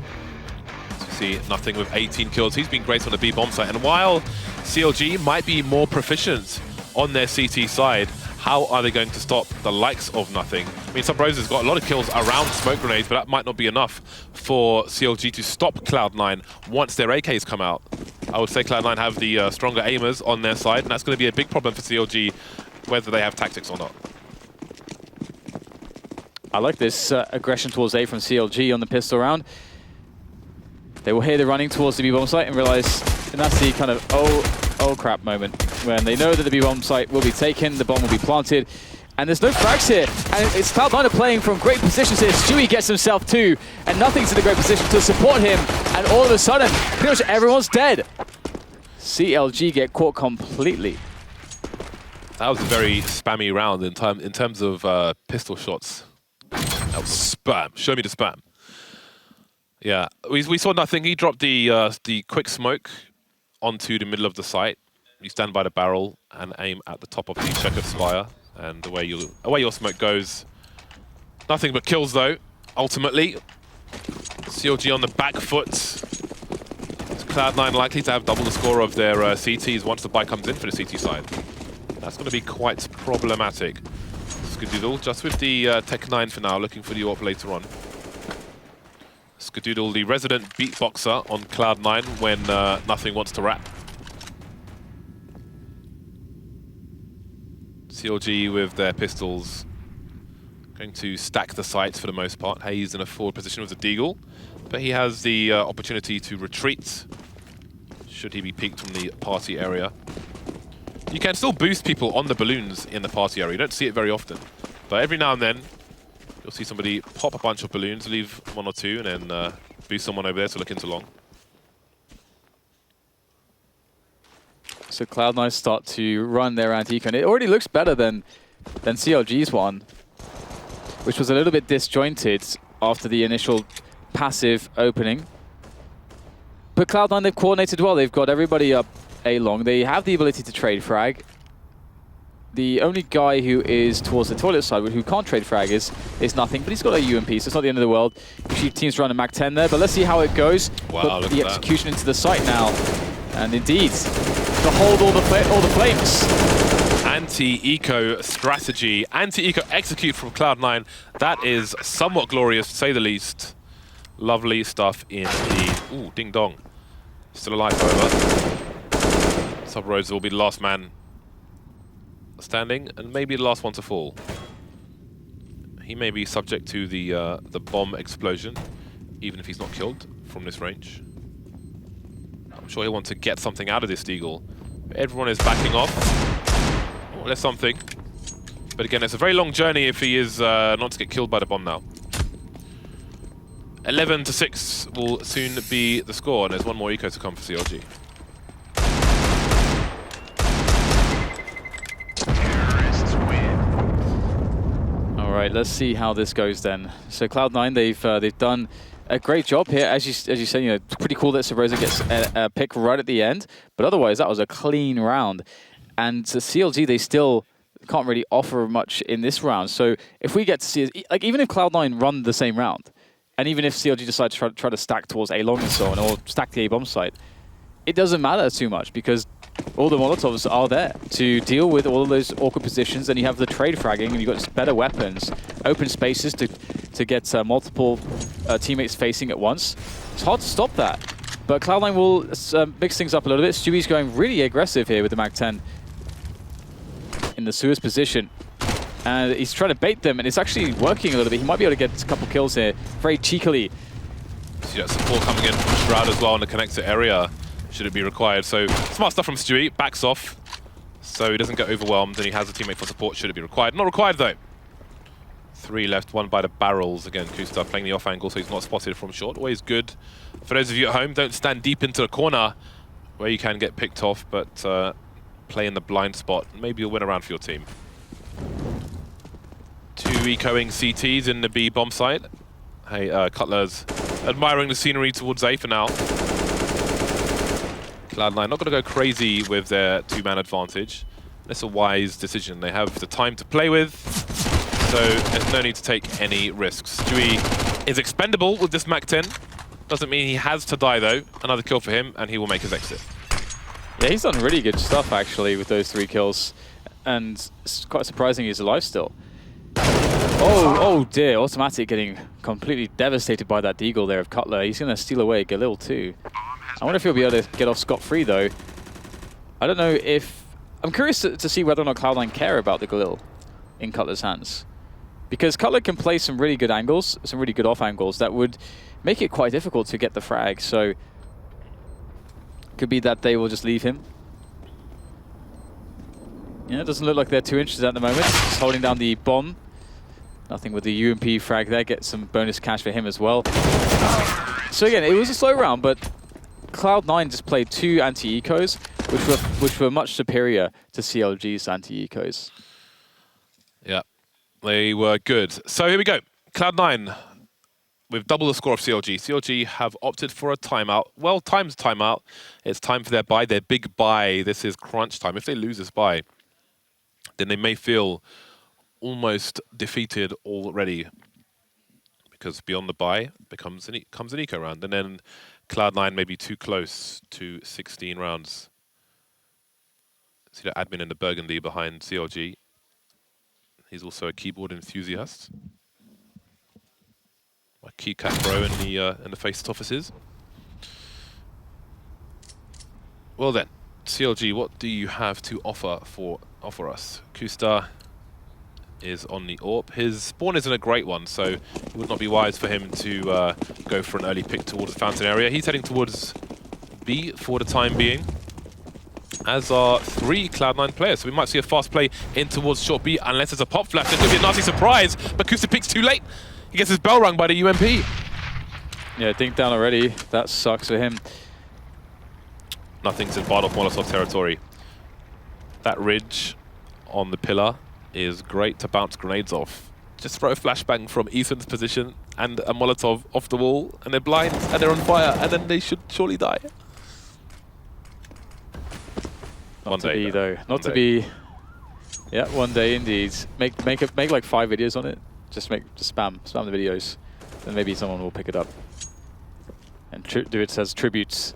See nothing with 18 kills. He's been great on the B bomb site. And while CLG might be more proficient on their CT side, how are they going to stop the likes of nothing? I mean, Subrosa's got a lot of kills around smoke grenades, but that might not be enough for CLG to stop Cloud9 once their AKs come out. I would say Cloud9 have the stronger aimers on their side, and that's going to be a big problem for CLG, whether they have tactics or not. I like this aggression towards A from CLG on the pistol round. They will hear the running towards the B-bomb site and realize, and that's the kind of oh crap moment, when they know that the B-bomb site will be taken, the bomb will be planted, and there's no frags here. And it's Cloud9 playing from great positions here. Stewie gets himself 2, and nothing's in a great position to support him, and all of a sudden, pretty much everyone's dead. CLG get caught completely. That was a very spammy round in terms of pistol shots. That was spam. Show me the spam. Yeah, we saw nothing. He dropped the quick smoke onto the middle of the site. You stand by the barrel and aim at the top of the checkered spire, and away your smoke goes. Nothing but kills though. Ultimately, CLG on the back foot. Cloud9 likely to have double the score of their CTs once the buy comes in for the CT side. That's going to be quite problematic. Skadoodle just with the Tech 9 for now, looking for the AWP later on. Skadoodle, the resident beatboxer on Cloud9 when nothing wants to rap. CLG with their pistols going to stack the sights for the most part. Hayes in a forward position with a deagle, but he has the opportunity to retreat should he be peeked from the party area. You can still boost people on the balloons in the party area. You don't see it very often, but every now and then you'll see somebody pop a bunch of balloons, leave 1 or 2, and then boost someone over there to look into long. So Cloud9 start to run their anti-eco, and it already looks better than CLG's one, which was a little bit disjointed after the initial passive opening. But Cloud9, they've coordinated well. They've got everybody up A long. They have the ability to trade frag. The only guy who is towards the toilet side who can't trade frag is nothing, but he's got a UMP, so it's not the end of the world. Usually teams run a Mac 10 there, but let's see how it goes. Wow, Put the execution into the site now. And indeed, to hold all the flames. Anti-eco strategy, anti-eco execute from Cloud9. That is somewhat glorious, to say the least. Lovely stuff indeed. Ooh, ding dong. Still alive, however. Subrosa will be the last man standing, and maybe the last one to fall. He may be subject to the bomb explosion, even if he's not killed from this range. I'm sure he'll want to get something out of this Deagle. Everyone is backing off. Oh, there's something. But again, it's a very long journey if he is not to get killed by the bomb now. 11-6 will soon be the score, and there's one more eco to come for CLG. All right, let's see how this goes then. So Cloud9, they've done a great job here. As you said, you know, it's pretty cool that Sabrosa gets a pick right at the end, but otherwise that was a clean round. And to CLG, they still can't really offer much in this round. So if we get to see, like, even if Cloud9 run the same round, and even if CLG decide to try to stack towards A long and so on, or stack the A bomb site, it doesn't matter too much because all the Molotovs are there to deal with all of those awkward positions, and you have the trade fragging, and you've got just better weapons, open spaces to get multiple teammates facing at once. It's hard to stop that, but Cloud9 will mix things up a little bit. Stewie's going really aggressive here with the Mag-10 in the Suez position. And he's trying to bait them, and it's actually working a little bit. He might be able to get a couple kills here, very cheekily. See that support coming in from Shroud as well in the connector area, should it be required. So smart stuff from Stewie, backs off, so he doesn't get overwhelmed, and he has a teammate for support should it be required. Not required though. 3 left, 1 by the barrels. Again, Kusta playing the off angle, so he's not spotted from short. Always good. For those of you at home, don't stand deep into the corner where you can get picked off, but play in the blind spot. Maybe you'll win a round for your team. 2 ecoing CTs in the B bomb site. Hey, Cutler's admiring the scenery towards A for now. Cloud9 not going to go crazy with their 2-man advantage. That's a wise decision. They have the time to play with, so there's no need to take any risks. Stewie is expendable with this Mag-10. Doesn't mean he has to die though. Another kill for him, and he will make his exit. Yeah, he's done really good stuff actually with those 3 kills, and it's quite surprising he's alive still. Oh dear, Automatic getting completely devastated by that Deagle there of Cutler. He's going to steal away Galil too. I wonder if he'll be able to get off scot-free though. I don't know if... I'm curious to see whether or not Cloud9 care about the Galil in Cutler's hands. Because Cutler can play some really good angles, some really good off angles that would make it quite difficult to get the frag. So, could be that they will just leave him. Yeah, it doesn't look like they're too interested at the moment. Just holding down the bomb. Nothing with the UMP frag there. Get some bonus cash for him as well. So again, it was a slow round, but Cloud9 just played 2 anti-ecos, which were much superior to CLG's anti-ecos. Yeah, they were good. So here we go. Cloud9 with double the score of CLG. CLG have opted for a timeout. Well timed timeout. It's time for their buy, their big buy. This is crunch time. If they lose this buy, then they may feel almost defeated already, because beyond the buy comes an eco round, and then Cloud9 may be too close to 16 rounds. See the admin in the burgundy behind CLG. He's also a keyboard enthusiast. My keycat bro in the FaZe offices. Well then, CLG, what do you have to offer us? Kusta is on the AWP. His spawn isn't a great one, so it would not be wise for him to go for an early pick towards the fountain area. He's heading towards B for the time being, as are 3 Cloud9 players. So we might see a fast play in towards short B, unless there's a pop flash. There could be a nasty surprise, but Kusta picks too late. He gets his bell rung by the UMP. Yeah, dink down already. That sucks for him. Nothing's in Bardolph Molotov territory. That ridge on the pillar is great to bounce grenades off. Just throw a flashbang from Ethan's position and a Molotov off the wall, and they're blind, and they're on fire, and then they should surely die. Not to be though. Not to be. Yeah, one day indeed. Make like 5 videos on it. Just spam the videos, then maybe someone will pick it up and do it as tributes.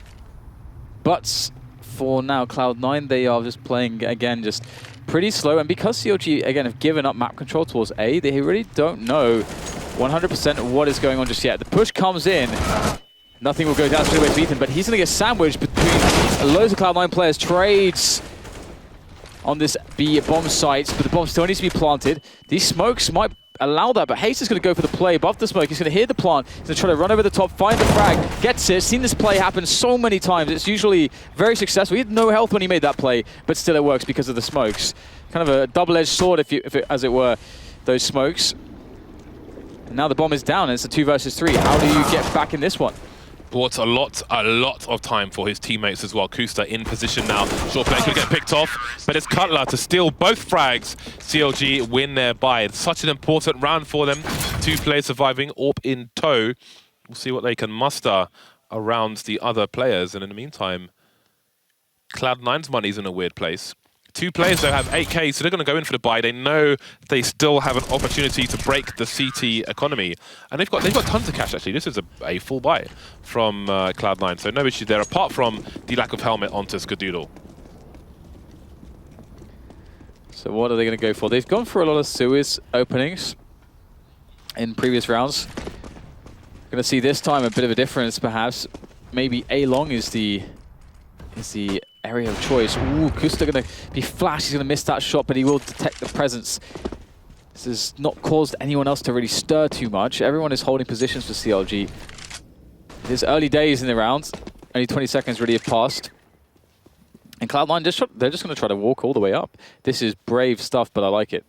But for now, Cloud9, they are just playing again, just pretty slow. And because CLG again have given up map control towards A, they really don't know 100% what is going on just yet. The push comes in. Nothing will go down straight away to Ethan, but he's going to get sandwiched between loads of Cloud9 players. Trades. on this B bomb site, but the bomb still needs to be planted. These smokes might allow that, but Hayes is going to go for the play above the smoke. He's going to hear the plant. He's going to try to run over the top, find the frag, gets it. Seen this play happen so many times. It's usually very successful. He had no health when he made that play, but still it works because of the smokes. Kind of a double-edged sword, as it were, those smokes. And now the bomb is down, and it's a 2 versus 3. How do you get back in this one? Bought a lot of time for his teammates as well. Kusta in position now. Short play could get picked off, but it's Cutler to steal both frags. CLG win their buy. It's such an important round for them. 2 players surviving, AWP in tow. We'll see what they can muster around the other players. And in the meantime, Cloud9's money's in a weird place. 2 players, though, have 8K, so they're going to go in for the buy. They know they still have an opportunity to break the CT economy. And they've got tons of cash, actually. This is a full buy from Cloud9, so no issue there, apart from the lack of helmet onto Skadoodle. So what are they going to go for? They've gone for a lot of sewers openings in previous rounds. Going to see this time a bit of a difference, perhaps. Maybe A-long is the area of choice. Ooh, Kusta going to be flashed. He's going to miss that shot, but he will detect the presence. This has not caused anyone else to really stir too much. Everyone is holding positions for CLG. It is early days in the round. Only 20 seconds really have passed. And Cloud9, they're just going to try to walk all the way up. This is brave stuff, but I like it.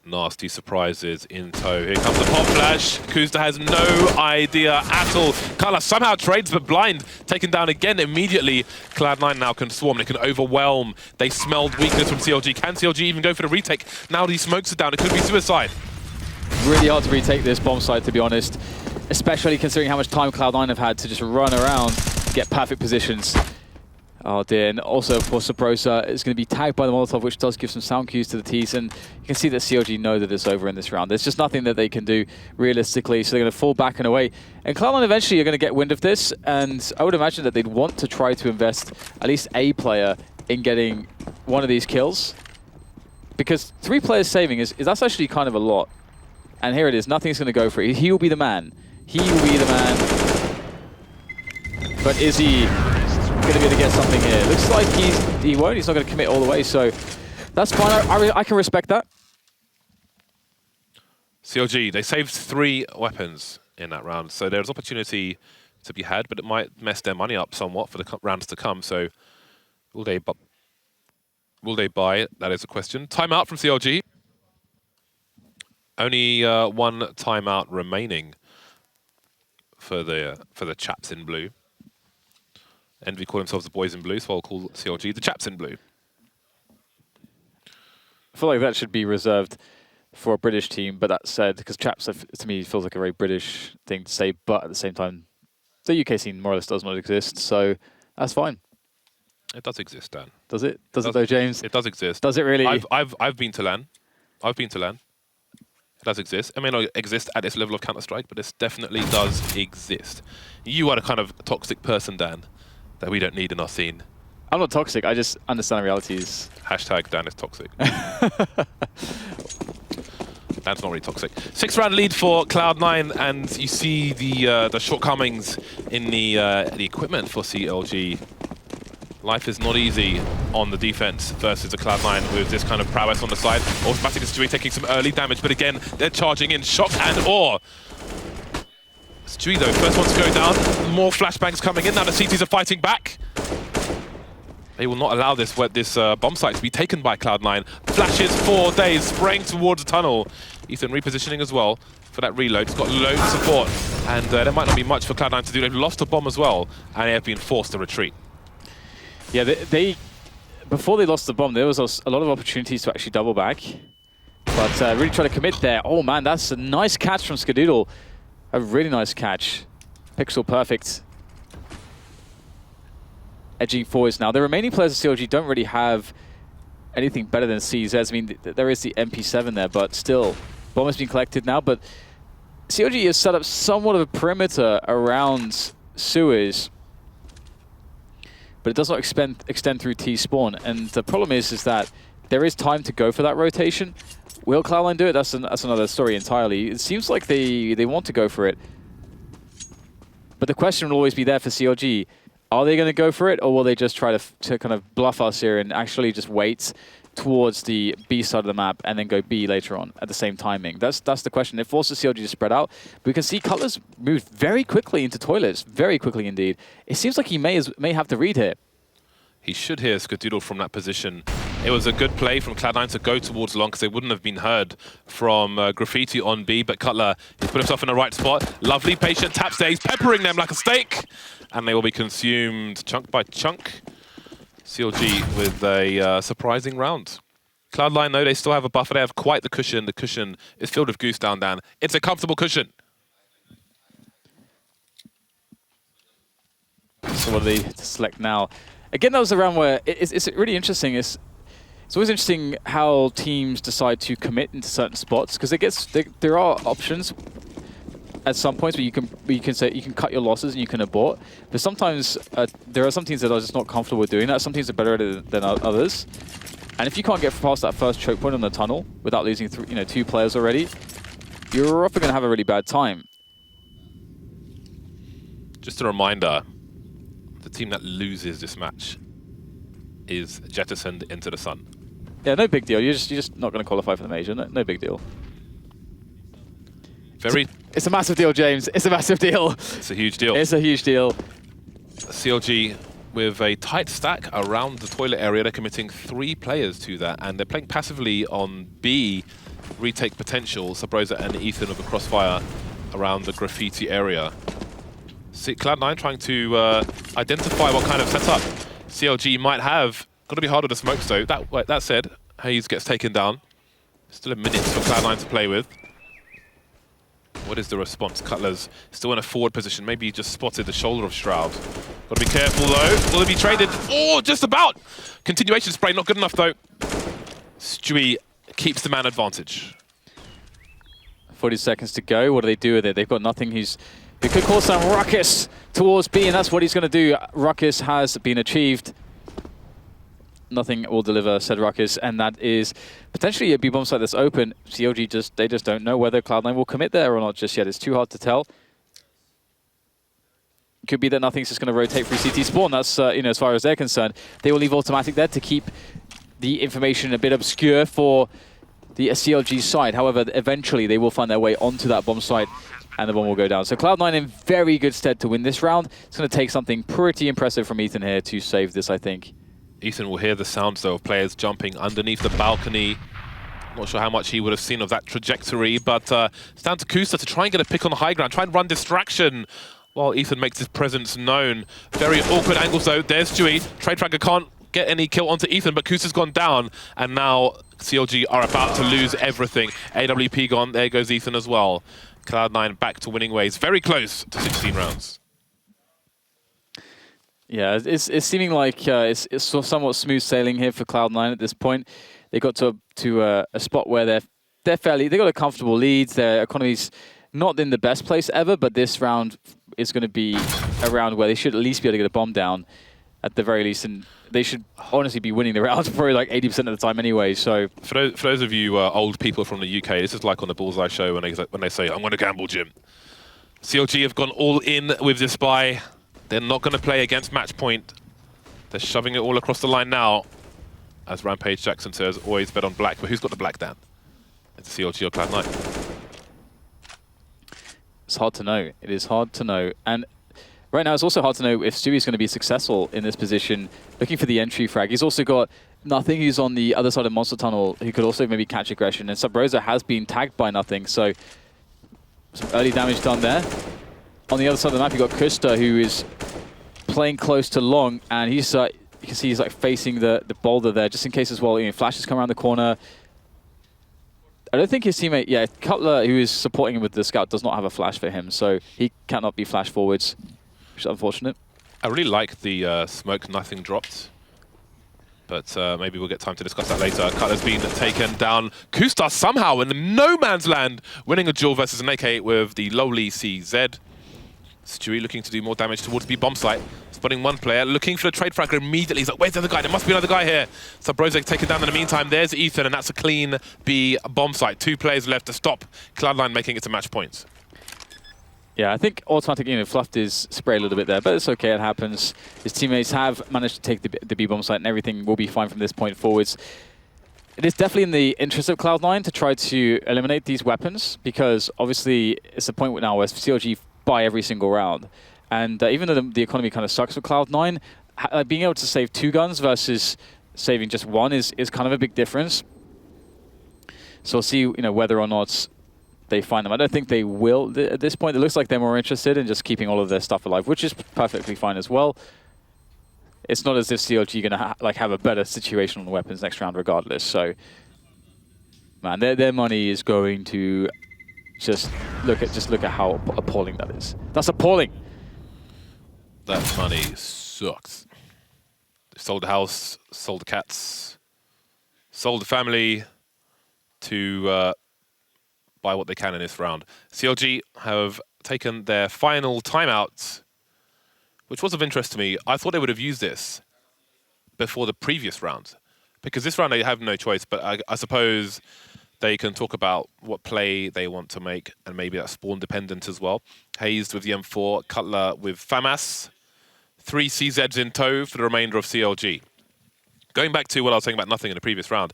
Nasty surprises in tow. Here comes the pop flash. Kusta has no idea at all. Kala somehow trades, but blind. Taken down again immediately. Cloud9 now can swarm. They can overwhelm. They smelled weakness from CLG. Can CLG even go for the retake? Now these smokes are down. It could be suicide. Really hard to retake this bomb site, to be honest. Especially considering how much time Cloud9 have had to just run around, get perfect positions. Oh dear, and also of course Sabrosa is going to be tagged by the Molotov, which does give some sound cues to the T's, and you can see that CLG know that it's over in this round. There's just nothing that they can do realistically, so they're going to fall back and away. And Cloud9 eventually are going to get wind of this, and I would imagine that they'd want to try to invest at least a player in getting one of these kills, because 3 players saving that's actually kind of a lot. And here it is, nothing's going to go for it. He will be the man. He will be the man. But is he going to be able to get something here? Looks like he won't. He's not going to commit all the way, so that's fine. I can respect that. CLG, they saved 3 weapons in that round, so there's opportunity to be had, but it might mess their money up somewhat for the rounds to come. So will they buy it? That is a question. Timeout from CLG. Only 1 timeout remaining for the chaps in blue. EnVy call themselves the boys in blue, so I'll call CLG the chaps in blue. I feel like that should be reserved for a British team, but that said, because chaps to me feels like a very British thing to say, but at the same time, the UK scene more or less does not exist, so that's fine. It does exist, Dan. Does it? Does it though, James? It does exist. Does it really? I've been to LAN. I've been to LAN. It does exist. It may not exist at this level of Counter-Strike, but this definitely does exist. You are the kind of toxic person, Dan, that we don't need in our scene. I'm not toxic, I just understand realities. Hashtag Dan is toxic. Dan's not really toxic. 6-round lead for Cloud9, and you see the shortcomings in the equipment for CLG. Life is not easy on the defense versus the Cloud9 with this kind of prowess on the side. Automatic and Stewie taking some early damage, but again, they're charging in. Shock and awe. Stewie, though, first one to go down. More flashbangs coming in. Now the CTs are fighting back. They will not allow this bomb site to be taken by Cloud9. Flashes 4 days, spraying towards the tunnel. Ethan repositioning as well for that reload. He's got loads of support, and there might not be much for Cloud9 to do. They've lost a bomb as well, and they have been forced to retreat. Yeah, they before they lost the bomb, there was a lot of opportunities to actually double back, but really try to commit there. Oh man, that's a nice catch from Skadoodle. A really nice catch. Pixel perfect. Edging forwards now. The remaining players of CLG don't really have anything better than CZs. I mean, there is the MP7 there, but still, bomb has been collected now. But CLG has set up somewhat of a perimeter around sewers, but it does not extend through T-spawn. And the problem is that there is time to go for that rotation. Will Cloud9 do it? That's another story entirely. It seems like they want to go for it. But the question will always be there for CLG. Are they going to go for it, or will they just try to kind of bluff us here and actually just wait towards the B side of the map and then go B later on at the same timing? That's the question. It forces CLG to spread out. But we can see Cutler's moved very quickly into toilets, very quickly indeed. It seems like he may have to read here. He should hear Skadoodle from that position. It was a good play from Cloud9 to go towards long because they wouldn't have been heard from Graffiti on B, but Cutler, he's put himself in the right spot. Lovely, patient taps there. He's peppering them like a steak, and they will be consumed chunk by chunk. CLG with a surprising round. Cloud9, though, they still have a buffer. They have quite the cushion. The cushion is filled with goose down. It's a comfortable cushion. So what do they select now? Again, that was a round where it's really interesting. It's always interesting how teams decide to commit into certain spots, because there are options at some points where you can cut your losses and you can abort. But sometimes there are some teams that are just not comfortable with doing that. Some teams are better at it than others. And if you can't get past that first choke point on the tunnel without losing 2 players already, you're often going to have a really bad time. Just a reminder, the team that loses this match is jettisoned into the sun. Yeah, no big deal. You're just not going to qualify for the major. No big deal. It's a massive deal, James. It's a massive deal. It's a huge deal. It's a huge deal. CLG with a tight stack around the toilet area. They're committing 3 players to that, and they're playing passively on B, retake potential. Sabrosa and Ethan with a crossfire around the Graffiti area. Cloud9 trying to identify what kind of setup CLG might have. Got to be hard with the smokes, though. That said, Hayes gets taken down. Still a minute for Cloud9 to play with. What is the response? Cutler's still in a forward position. Maybe he just spotted the shoulder of Shroud. Got to be careful, though. Will it be traded? Oh, just about! Continuation spray, not good enough, though. Stewie keeps the man advantage. 40 seconds to go. What do they do with it? They've got nothing. He could cause some ruckus towards B, and that's what he's going to do. Ruckus has been achieved. Nothing will deliver said ruckus, and that is potentially a B-bomb site that's open. CLG they just don't know whether Cloud9 will commit there or not just yet. It's too hard to tell. Could be that nothing's just going to rotate through CT spawn. That's as far as they're concerned. They will leave automatic there to keep the information a bit obscure for the CLG side. However, eventually they will find their way onto that bomb site, and the bomb will go down. So Cloud9 in very good stead to win this round. It's going to take something pretty impressive from Ethan here to save this, I think. Ethan will hear the sounds, though, of players jumping underneath the balcony. Not sure how much he would have seen of that trajectory, but it's down to Kusa to try and get a pick on the high ground, try and run distraction while Ethan makes his presence known. Very awkward angles, though. There's Stewie. Trade Tracker can't get any kill onto Ethan, but Kusa's gone down, and now CLG are about to lose everything. AWP gone. There goes Ethan as well. Cloud9 back to winning ways. Very close to 16 rounds. Yeah, it's seeming like it's somewhat smooth sailing here for Cloud9 at this point. They got to a spot where they got a comfortable lead. Their economy's not in the best place ever, but this round is going to be a round where they should at least be able to get a bomb down at the very least, and they should honestly be winning the round probably like 80% of the time anyway. So for those of you old people from the UK, this is like on the Bullseye show when they say, "I'm going to gamble, Jim." CLG have gone all in with this buy. They're not going to play against match point. They're shoving it all across the line now. As Rampage Jackson says, always bet on black. But who's got the black, Dan? It's CLG or Cloud9. It's hard to know. It is hard to know. And right now, it's also hard to know if Stewie's going to be successful in this position, looking for the entry frag. He's also got Nothing, who's on the other side of Monster Tunnel, who could also maybe catch aggression. And Sabrosa has been tagged by Nothing, so some early damage done there. On the other side of the map, you've got Kusta, who is playing close to long, and he's you can see he's like facing the boulder there, just in case as well. Flashes come around the corner. I don't think his teammate, Cutler, who is supporting him with the scout, does not have a flash for him, so he cannot be flash forwards, which is unfortunate. I really like the smoke Nothing dropped, but maybe we'll get time to discuss that later. Cutler's been taken down. Kusta somehow in no man's land, winning a duel versus an AK with the lowly CZ. Stewie looking to do more damage towards B bomb site. Spotting one player, looking for the trade fragger immediately. He's like, where's the other guy? There must be another guy here. Sabrosa taken down in the meantime. There's Ethan, and that's a clean B bomb site. 2 players left to stop Cloud9 making it to match points. Yeah, I think automatic, fluffed his spray a little bit there, but it's okay, it happens. His teammates have managed to take the B-bomb site and everything will be fine from this point forwards. It is definitely in the interest of Cloud9 to try to eliminate these weapons, because obviously it's a point now where CLG buy every single round. And even though the economy kind of sucks for Cloud9, being able to save 2 guns versus saving just 1 is kind of a big difference. So we'll see whether or not they find them. I don't think they will at this point. It looks like they're more interested in just keeping all of their stuff alive, which is perfectly fine as well. It's not as if CLG are going to have a better situation on the weapons next round regardless. So, man, their money is going to just look at how appalling that is. That's appalling. That money sucks. They sold the house, sold the cats, sold the family to buy what they can in this round. CLG have taken their final timeout, which was of interest to me. I thought they would have used this before the previous round, because this round they have no choice, but I suppose they can talk about what play they want to make, and maybe that's spawn dependent as well. Hazed with the M4, Cutler with FAMAS, 3 CZs in tow for the remainder of CLG. Going back to what I was saying about nothing in the previous round,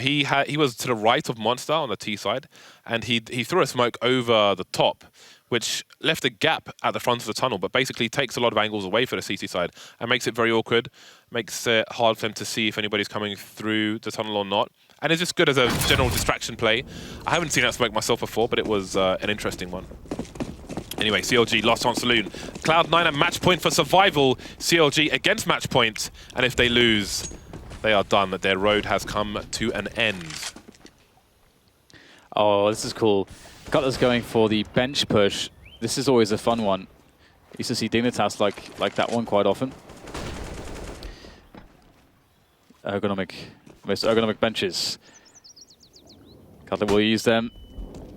he was to the right of Monster on the T side, and he threw a smoke over the top, which left a gap at the front of the tunnel, but basically takes a lot of angles away for the CT side and makes it very awkward, makes it hard for them to see if anybody's coming through the tunnel or not. And it's just good as a general distraction play. I haven't seen that smoke myself before, but it was an interesting one. Anyway, CLG lost on Saloon. Cloud9 at match point for survival. CLG against match point, and if they lose, they are done. Their road has come to an end. Oh, this is cool. Cutler's going for the bench push. This is always a fun one. Used to see Dignitas like that one quite often. Most ergonomic benches. Cutler will use them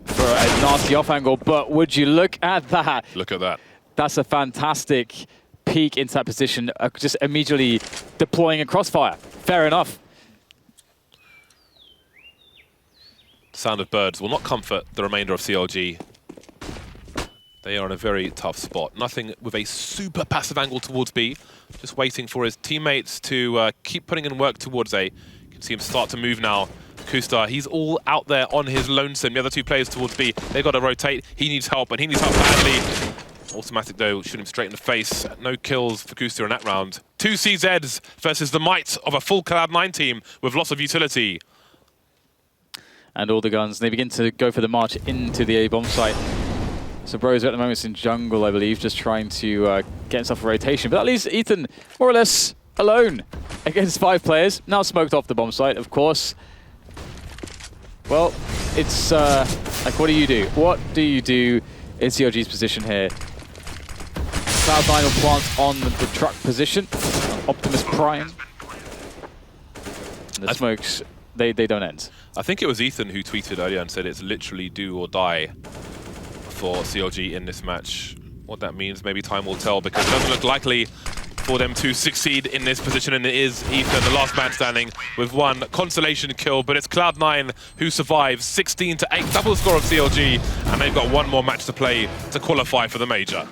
for a nasty off angle, but would you look at that? Look at that. That's a fantastic peek into that position, just immediately deploying a crossfire. Fair enough. The sound of birds will not comfort the remainder of CLG. They are in a very tough spot. Nothing with a super passive angle towards B. Just waiting for his teammates to keep putting in work towards A. You can see him start to move now. Kusta, he's all out there on his lonesome. The other 2 players towards B, they've got to rotate. He needs help, and he needs help badly. Automatic though, shoot him straight in the face. No kills for Kusta in that round. 2 CZs versus the might of a full Cloud9 team with lots of utility. And all the guns, they begin to go for the march into the A-bomb site. So Bro's at the moment is in jungle, I believe, just trying to get himself a rotation. But that leaves Ethan more or less alone against 5 players. Now smoked off the bomb site, of course. Well, it's like, what do you do? What do you do in CLG's position here? Cloud9 will plant on the truck position. Optimus Prime. And the smokes, they don't end. I think it was Ethan who tweeted earlier and said it's literally do or die for CLG in this match. What that means, maybe time will tell, because it doesn't look likely for them to succeed in this position, and it is Ethan, the last man standing, with 1 consolation kill, but it's Cloud9 who survives. 16-8, double score of CLG, and they've got 1 more match to play to qualify for the major.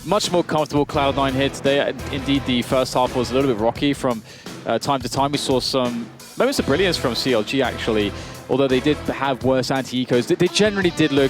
Much more comfortable Cloud9 here today. Indeed, the first half was a little bit rocky from time to time. We saw some moments of brilliance from CLG, actually. Although they did have worse anti-ecos, they generally did look